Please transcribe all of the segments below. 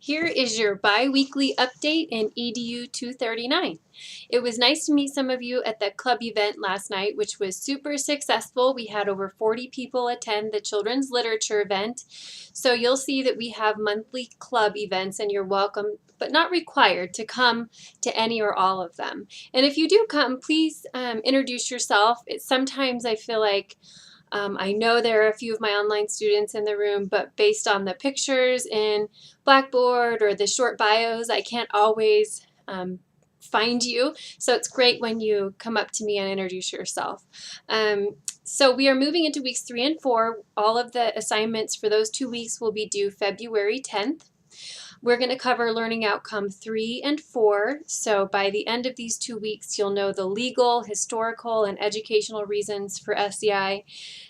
Here is your bi-weekly update in EDU 239. It was nice to meet some of you at the club event last night, which was super successful. We had over 40 people attend the children's literature event. So you'll see that we have monthly club events and you're welcome, but not required, to come to any or all of them. And if you do come, please introduce yourself. Sometimes I feel like I know there are a few of my online students in the room, but based on the pictures in Blackboard or the short bios, I can't always find you. So it's great when you come up to me and introduce yourself. So we are moving into weeks 3 and 4. All of the assignments for those 2 weeks will be due February 10th. We're going to cover learning outcome 3 and 4. So by the end of these 2 weeks, you'll know the legal, historical, and educational reasons for SEI,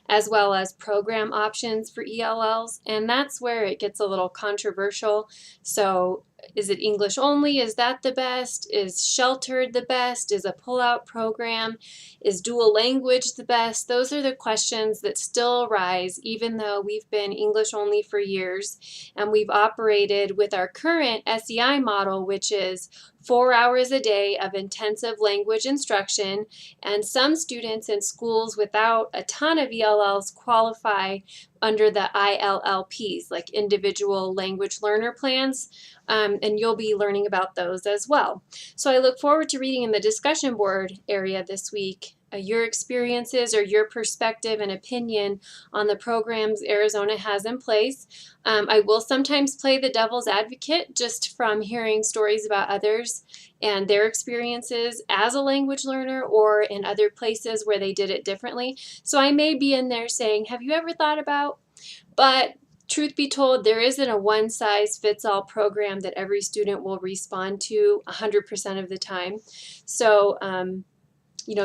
as well as program options for ELLs. And that's where it gets a little controversial. So is it English only? Is that the best? Is sheltered the best? Is a pull-out program? Is dual language the best? Those are the questions that still arise, even though we've been English only for years and we've operated with our current SEI model, which is 4 hours a day of intensive language instruction. And some students in schools without a ton of ELLs qualify under the ILLPs, like individual language learner plans, and you'll be learning about those as well. So I look forward to reading in the discussion board area this week your experiences or your perspective and opinion on the programs Arizona has in place. I will sometimes play the devil's advocate just from hearing stories about others and their experiences as a language learner or in other places where they did it differently. So I may be in there saying, have you ever thought about? But truth be told, there isn't a one-size-fits-all program that every student will respond to 100% of the time. So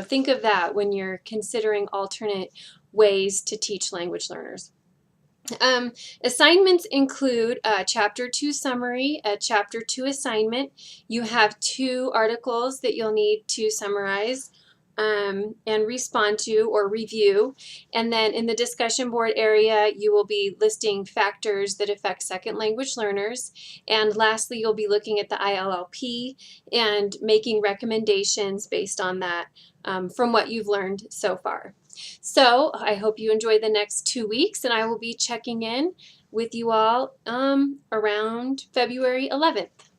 think of that when you're considering alternate ways to teach language learners. Assignments include a Chapter 2 summary, a Chapter 2 assignment. You have 2 articles that you'll need to summarize and respond to or review. And then in the discussion board area, you will be listing factors that affect second language learners. And lastly, you'll be looking at the ILLP and making recommendations based on that from what you've learned so far. So I hope you enjoy the next 2 weeks, and I will be checking in with you all around February 11th.